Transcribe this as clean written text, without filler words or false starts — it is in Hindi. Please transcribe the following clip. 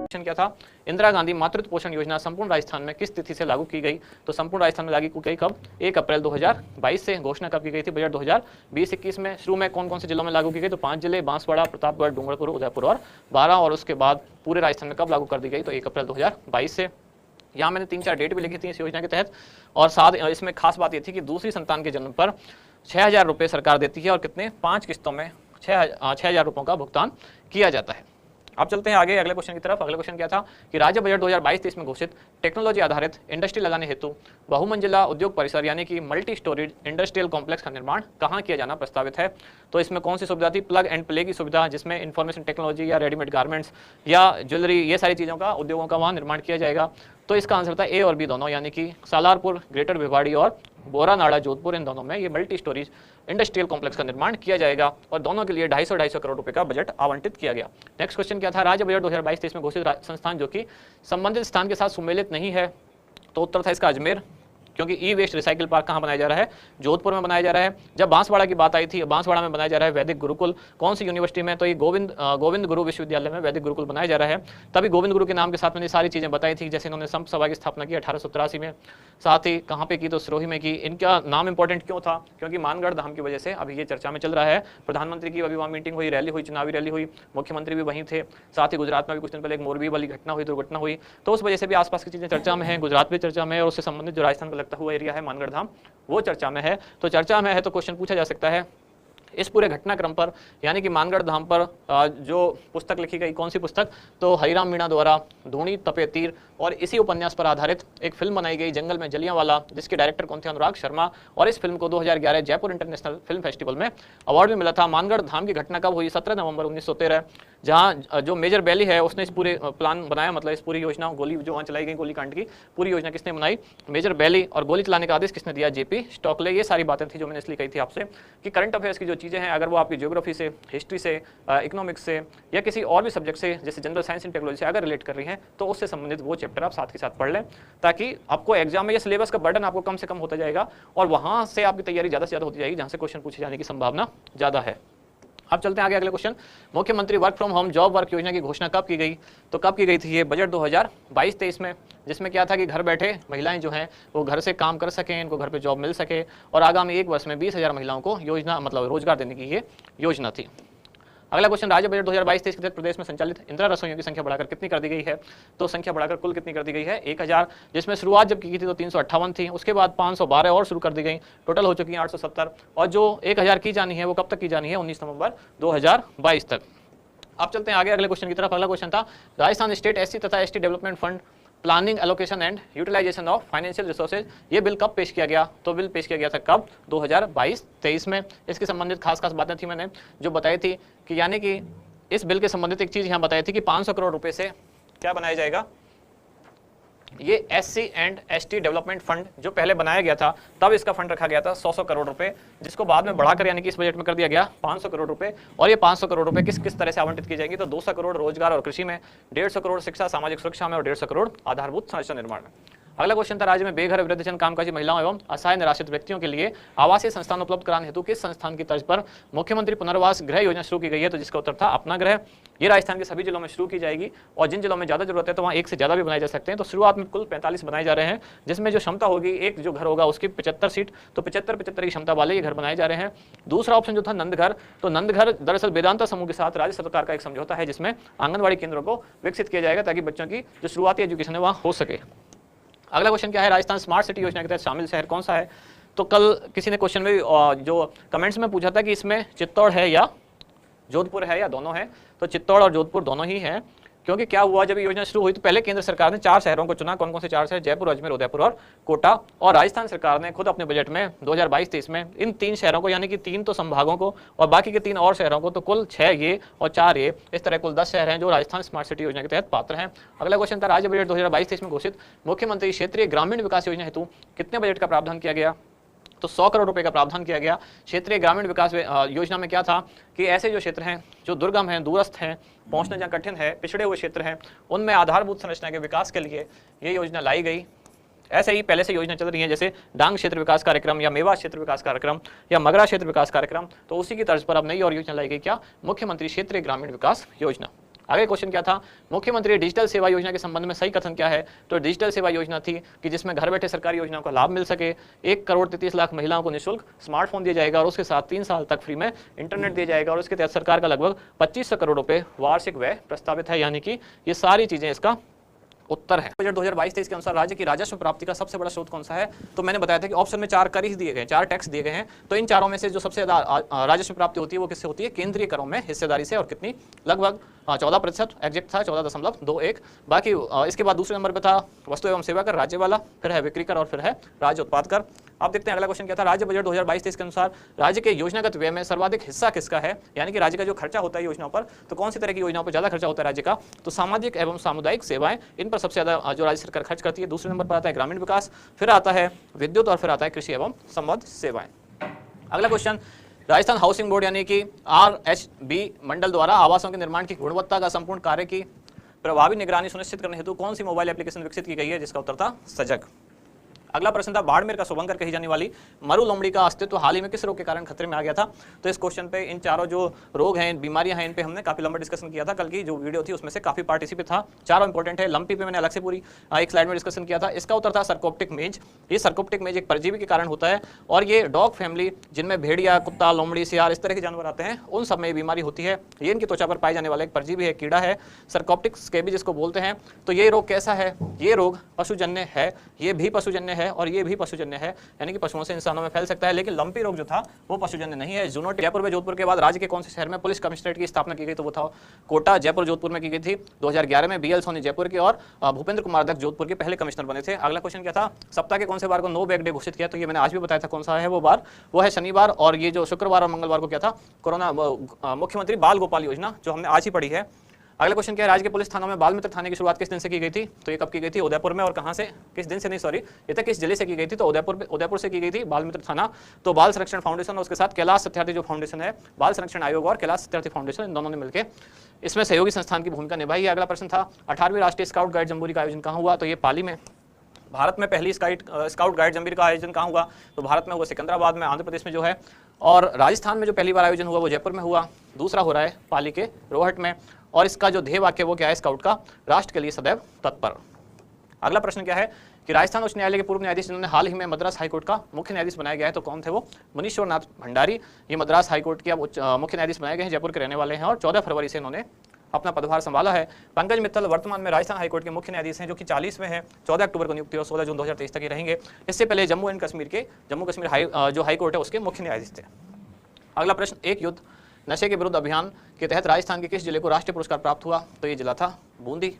क्वेश्चन क्या था, इंदिरा गांधी मातृत्व पोषण योजना संपूर्ण राजस्थान में किस तिथि से लागू की गई? तो संपूर्ण राजस्थान में लागू की गई कब? 1 अप्रैल 2022 से। घोषणा कब की गई थी? बजट 2020-21 में। शुरू में कौन कौन से जिलों में लागू की गई? तो 5 जिले, बांसवाड़ा, प्रतापगढ़, डूंगरपुर, उदयपुर और 12, और उसके बाद पूरे राजस्थान में कब लागू कर दी गई? तो 1 अप्रैल 2022 से। यहाँ मैंने 3-4 डेट भी लिखी थी इस योजना के तहत, और साथ इसमें खास बात ये थी कि दूसरी संतान के जन्म पर 6,000 रुपये सरकार देती है, और कितने? 5 किस्तों में 6,000 रुपयों का भुगतान किया जाता है। अब चलते हैं आगे अगले क्वेश्चन की तरफ। अगला क्वेश्चन क्या था कि राज्य बजट 2022-23 में घोषित टेक्नोलॉजी आधारित इंडस्ट्री लगाने हेतु बहुमंजिला उद्योग परिसर यानी कि मल्टी स्टोरेज इंडस्ट्रियल कॉम्प्लेक्स का निर्माण कहाँ किया जाना प्रस्तावित है? तो इसमें कौन सी सुविधा थी? प्लग एंड प्ले की सुविधा, जिसमें इंफॉर्मेशन टेक्नोलॉजी या रेडीमेड गारमेंट्स या ज्वेलरी, ये सारी चीज़ों का, उद्योगों का वहाँ निर्माण किया जाएगा। तो इसका आंसर था ए और बी दोनों, यानी कि सालारपुर, ग्रेटर भिवाड़ी और बोरानाड़ा, जोधपुर, इन दोनों में ये मल्टी स्टोरेज इंडस्ट्रियल कॉम्प्लेक्स का निर्माण किया जाएगा, और दोनों के लिए 250 करोड़ रुपए का बजट आवंटित किया गया। नेक्स्ट क्वेश्चन क्या था, राज्य बजट 2022-23 में घोषित संस्थान जो कि संबंधित स्थान के साथ सुमेलित नहीं है? तो उत्तर था इसका अजमेर, क्योंकि ई वेस्ट रिसाइकिल पार्क कहाँ बनाया जा रहा है? जोधपुर में बनाया जा रहा है। जब बांसवाड़ा की बात आई थी, बांसवाड़ा में बनाया जा रहा है वैदिक गुरुकुल, कौन सी यूनिवर्सिटी में? तो ये गोविंद गुरु विश्वविद्यालय में वैदिक गुरुकुल बनाया जा रहा है। तभी गोविंद गुरु के नाम के साथ मैंने सारी चीज़ें बताई थी, जैसे इन्होंने संत सभा की स्थापना की 1883 में, साथ ही कहाँ पे की? तो सिरोही में की। इनका नाम इंपॉर्टेंट क्यों था? क्योंकि मानगढ़ धाम की वजह से अभी ये चर्चा में चल रहा है। प्रधानमंत्री की अभी वहाँ मीटिंग हुई, रैली हुई, चुनावी रैली हुई, मुख्यमंत्री भी वहीं थे, साथ ही गुजरात में भी कुछ दिन पहले एक मोरबी वाली घटना हुई, दुर्घटना हुई, तो उस वजह से भी आसपास की चीज़ें चर्चा में है, गुजरात भी चर्चा में है, और उससे संबंधित जो राजस्थान का लगता हुआ एरिया है मानगढ़ धाम, वो चर्चा में है। तो चर्चा में है तो क्वेश्चन पूछा जा सकता है इस पूरे घटनाक्रम पर, यानी कि मानगढ़ धाम पर जो पुस्तक लिखी गई, कौन सी पुस्तक? तो हरिराम मीणा द्वारा धूणी तपे तीर, और इसी उपन्यास पर आधारित एक फिल्म बनाई गई जंगल में जलियांवाला, जिसके डायरेक्टर कौन थे? अनुराग शर्मा, और इस फिल्म को 2011 जयपुर इंटरनेशनल फिल्म फेस्टिवल में अवार्ड भी मिला था। मानगढ़ धाम की घटना कब हुई? 17 नवंबर 1913, जहाँ जो मेजर बैली है उसने इस पूरे प्लान बनाया, मतलब इस पूरी योजना, गोली जो वहाँ चलाई गई गोलीकांड की पूरी योजना किसने बनाई? मेजर बैली। और गोली चलाने का आदेश किसने दिया? जेपी स्टॉकले। ये सारी बातें थी जो मैंने इसलिए कही थी आपसे कि करंट अफेयर्स की जो चीज़ें हैं, अगर वो आपकी ज्योग्राफी से, हिस्ट्री से, इकोनॉमिक्स से, या किसी और भी सब्जेक्ट से, जैसे जनरल साइंस एंड टेक्नोलॉजी से अगर रिलेट कर रही हैं, तो उससे संबंधित वो चैप्टर आप साथ के साथ पढ़ लें, ताकि आपको एग्जाम में ये सिलेबस का बर्डन आपको कम से कम होता जाएगा, और वहाँ से आपकी तैयारी ज़्यादा से ज़्यादा होती जाएगी, जहाँ से क्वेश्चन पूछे जाने की संभावना ज़्यादा है। अब चलते हैं आगे अगले क्वेश्चन। मुख्यमंत्री work from home job work योजना की घोषणा कब की गई? तो कब की गई थी? ये बजट 2022-23 में, जिसमें क्या था कि घर बैठे महिलाएं जो हैं वो घर से काम कर सकें, इनको घर पे जॉब मिल सके, और आगामी 1 वर्ष में 20,000 महिलाओं को योजना, मतलब रोजगार देने की ये योजना थी। अगला क्वेश्चन, राज्य बजट 2022-23 के तहत प्रदेश में संचालित इंदिरा रसोइयों की संख्या बढ़ाकर कितनी कर दी गई है? तो संख्या बढ़ाकर कुल कितनी कर दी गई है? 1,000, जिसमें शुरुआत जब की थी तो 358 थी, उसके बाद 512 और शुरू कर दी गई, टोटल हो चुकी है 870, और जो 1,000 की जानी है वो कब तक की जानी है? 19 नवंबर 2022 तक। अब चलते हैं आगे अगले क्वेश्चन की तरफ। अगला क्वेश्चन था, राजस्थान स्टेट एससी तथा ST development fund planning allocation and utilisation of financial resources, ये बिल कब पेश किया गया? तो बिल पेश किया गया था कब? 2022-23 में। इसके संबंधित खास बातें थी मैंने जो बताई थी कि, यानी कि इस बिल के संबंधित एक चीज यहाँ बताई थी कि 500 करोड़ रुपए से क्या बनाया जाएगा? ये SC and ST development fund जो पहले बनाया गया था, तब इसका फंड रखा गया था 100 करोड़ रुपए, जिसको बाद में बढ़ाकर यानी कि इस बजट में कर दिया गया 500 करोड़ रुपए। और ये 500 करोड़ रुपए किस किस तरह से आवंटित किए जाएंगे? तो 200 करोड़ रोजगार और कृषि में, 150 करोड़ शिक्षा सामाजिक सुरक्षा में, और 150 करोड़ आधारभूत संरचना निर्माण में। अगला क्वेश्चन था, राज्य में बेघर वृद्धजन कामकाजी महिलाओं एवं असहाय निराश्रित व्यक्तियों के लिए आवासीय संस्थान उपलब्ध कराने हेतु किस संस्थान की तर्ज पर मुख्यमंत्री पुनर्वास गृह योजना शुरू की गई है? तो जिसका उत्तर था अपना गृह। ये राजस्थान के सभी जिलों में शुरू की जाएगी, और जिन जिलों में ज़्यादा जरूरत है तो वहाँ एक से ज़्यादा भी बनाए जा सकते हैं। तो शुरुआत में कुल 45 बनाए जा रहे हैं, जिसमें जो क्षमता होगी, एक जो घर होगा उसकी 75 सीट, तो 75 की क्षमता वाले ये घर बनाए जा रहे हैं। दूसरा ऑप्शन जो था नंदघर, तो नंदघर दरअसल वेदांता समूह के साथ राज्य सरकार का एक समझौता है, जिसमें आंगनबाड़ी केंद्रों को विकसित किया जाएगा ताकि बच्चों की जो शुरुआती एजुकेशन है वहाँ हो सके। अगला क्वेश्चन क्या है, राजस्थान स्मार्ट सिटी योजना के तहत शामिल शहर कौन सा है? तो कल किसी ने क्वेश्चन में जो कमेंट्स में पूछा था कि इसमें चित्तौड़ है या जोधपुर है या दोनों है, तो चित्तौड़ और जोधपुर दोनों ही हैं। क्योंकि क्या हुआ, जब ये योजना शुरू हुई तो पहले केंद्र सरकार ने 4 शहरों को चुना। कौन कौन से 4 शहर? जयपुर, अजमेर, उदयपुर और कोटा। और राजस्थान सरकार ने खुद अपने बजट में 2022-23 में इन 3 शहरों को, यानी कि 3 तो संभागों को और बाकी के 3 और शहरों को, तो कुल 6 ये और 4 ये, इस तरह कुल 10 शहर हैं जो राजस्थान स्मार्ट सिटी योजना के तहत पात्र हैं। अगला क्वेश्चन था, राज्य बजट 2022-23 में घोषित मुख्यमंत्री क्षेत्रीय ग्रामीण विकास योजना हेतु कितने बजट का प्रावधान किया गया? तो 100 करोड़ रुपए का प्रावधान किया गया। क्षेत्रीय ग्रामीण विकास योजना में क्या था कि ऐसे जो क्षेत्र हैं जो दुर्गम हैं, दूरस्थ हैं, पहुंचना जहाँ कठिन है, पिछड़े हुए क्षेत्र हैं, उनमें आधारभूत संरचना के विकास के लिए ये योजना लाई गई। ऐसे ही पहले से योजना चल रही है, जैसे डांग क्षेत्र विकास कार्यक्रम या मेवा क्षेत्र विकास कार्यक्रम या मगरा क्षेत्र विकास कार्यक्रम, तो उसी की तर्ज पर अब नई और योजना लाई गई। क्या? मुख्यमंत्री क्षेत्रीय ग्रामीण विकास योजना। आगे क्वेश्चन क्या था, मुख्यमंत्री डिजिटल सेवा योजना के संबंध में सही कथन क्या है? तो डिजिटल सेवा योजना थी कि जिसमें घर बैठे सरकारी योजनाओं का लाभ मिल सके। 1,33,00,000 महिलाओं को निःशुल्क स्मार्टफोन दिया जाएगा और उसके साथ 3 साल तक फ्री में इंटरनेट दिया जाएगा और उसके तहत सरकार का लगभग 2500 करोड़ रुपए वार्षिक व्यय प्रस्तावित है। यानी कि ये सारी चीजें इसका उत्तर है। बजट 2022-23 के अनुसार राज्य की राजस्व प्राप्ति का सबसे बड़ा स्रोत कौन सा है? तो मैंने बताया था कि ऑप्शन में 4 कर ही दिए गए, 4 टैक्स दिए गए हैं। तो इन चारों में से जो सबसे ज्यादा राजस्व प्राप्ति होती है वो किससे होती है? केंद्रीय करों में हिस्सेदारी से। और कितनी? लगभग 14%। एग्जैक्ट था 14.21। बाकी इसके बाद दूसरे नंबर पर था वस्तु एवं सेवा कर, राज्य वाला, फिर है बिक्री कर और फिर है राज्य उत्पाद कर। आप देखते हैं अगला क्वेश्चन क्या था, राज्य बजट 2022-23 के अनुसार राज्य के योजनागत व्यय में सर्वाधिक हिस्सा किसका है? यानी कि राज्य का जो खर्चा होता है योजनाओं पर, तो कौन सी तरह की योजनाओं पर ज्यादा खर्चा होता है राज्य का? तो सामाजिक एवं सामुदायिक सेवाएं, इन पर सबसे ज्यादा जो राज्य सरकार खर्च करती है। दूसरे नंबर पर आता है ग्रामीण विकास, फिर आता है विद्युत और फिर आता है कृषि एवं संबद्ध सेवाएं। अगला क्वेश्चन, राजस्थान हाउसिंग बोर्ड यानी कि RHB मंडल द्वारा आवासों के निर्माण की गुणवत्ता का संपूर्ण कार्य की प्रभावी निगरानी सुनिश्चित करने हेतु कौन सी मोबाइल एप्लीकेशन विकसित की गई है? जिसका उत्तर था सजग। अगला प्रश्न था, बाड़मेर का शुभंकर कही जाने वाली मरु लोमड़ी का अस्तित्व हाल ही में किस रोग के कारण खतरे में आ गया था? तो इस क्वेश्चन पे इन चारों जो रोग हैं, बीमारियां हैं, इन पे हमने काफी लंबा डिस्कशन किया था। कल की जो वीडियो थी उसमें से काफी पार्ट इसी पे था। चारों इंपॉर्टेंट है। लंपी पे मैंने अलग से पूरी एक स्लाइड में डिस्कशन किया था। इसका उत्तर था सर्कोप्टिक मेज। ये सर्कोप्टिक मेज एक परजीवी के कारण होता है और ये डॉग फैमिली जिनमें भेड़िया, कुत्ता, लोमड़ी, सियार इस तरह के जानवर आते हैं उन सब में ये बीमारी होती है। ये इनकी त्वचा पर पाए जाने वाला एक परजीवी है, कीड़ा है, सर्कोप्टिक स्कैबी जिसको बोलते हैं। तो ये रोग कैसा है? ये रोग पशुजन्य है, ये भी पशुजन्य है और ये भी पशुजन्य है, यानी कि पशुओं से इंसानों में फैल सकता है। लेकिन लंपी रोग जो था वो पशुजन्य नहीं है। जूनोटिक जयपुर में, जोधपुर के बाद राज्य के कौन से शहर में पुलिस कमिश्नरेट की स्थापना की गई? तो वो था कोटा। जयपुर जोधपुर में की गई थी 2011 में। BL सोनी जयपुर के और भूपेंद्र कुमार दत्त जोधपुर के पहले कमिश्नर बने थे। अगला क्वेश्चन क्या था, सप्ताह के कौन से बार को नो बैग डे घोषित किया? तो ये मैंने आज भी बताया था कौन सा है वो बार, वो है शनिवार। और ये जो शुक्रवार और मंगलवार को क्या था? कोरोना मुख्यमंत्री बाल गोपाल योजना जो हमने आज ही पढ़ी है। अगला क्वेश्चन क्या है, राज्य के पुलिस थानों में बाल मित्र थाने की शुरुआत किस दिन से की गई थी? तो ये कब की गई थी? उदयपुर में। और कहां से? किस दिन से नहीं, सॉरी, ये तक किस जिले से की गई थी? तो उदयपुर से की गई थी बाल मित्र थाना। तो बाल संरक्षण फाउंडेशन और उसके साथ कैलाश सत्यार्थी जो फाउंडेशन है, बाल संरक्षण आयोग और कैलाश सत्यार्थी फाउंडेशन, इन दोनों ने मिलकर इसमें सहयोगी संस्थान की भूमिका निभाई है। अगला प्रश्न था, 18वीं राष्ट्रीय स्काउट गाइड जम्बूरी का आयोजन कहाँ हुआ? तो ये पाली में। भारत में पहली स्काउट गाइड जम्बूरी का आयोजन कहाँ हुआ? तो भारत में हुआ सिकंदराबाद में, आंध्र प्रदेश में जो है। और राजस्थान में जो पहली बार आयोजन हुआ वो जयपुर में हुआ। दूसरा हो रहा है पाली के रोहट में। और इसका जो ध्येय वाक्य वो क्या है स्काउट का? राष्ट्र के लिए सदैव तत्पर। अगला प्रश्न क्या है कि राजस्थान उच्च न्यायालय के पूर्व न्यायाधीश जिन्होंने हाल ही में मद्रास हाईकोर्ट का मुख्य न्यायाधीश बनाया गया है, तो कौन थे वो? मुनीश्वर नाथ भंडारी। ये मद्रास हाईकोर्ट के अब मुख्य न्यायाधीश बनाए गए हैं, जयपुर के रहने वाले हैं और 14 फरवरी से इन्होंने अपना पदभार संभाला है। पंकज मित्तल वर्तमान में राजस्थान हाईकोर्ट के मुख्य न्यायाधीश हैं, जो कि 40 में है। 14 अक्टूबर को नियुक्ति और 16 जून 2023 तक ही रहेंगे। इससे पहले जम्मू कश्मीर जो हाईकोर्ट है उसके मुख्य न्यायाधीश थे। अगला प्रश्न, एक युद्ध नशे के विरुद्ध अभियान के तहत राजस्थान के किस जिले को राष्ट्रीय पुरस्कार प्राप्त हुआ? तो ये जिला था बूंदी।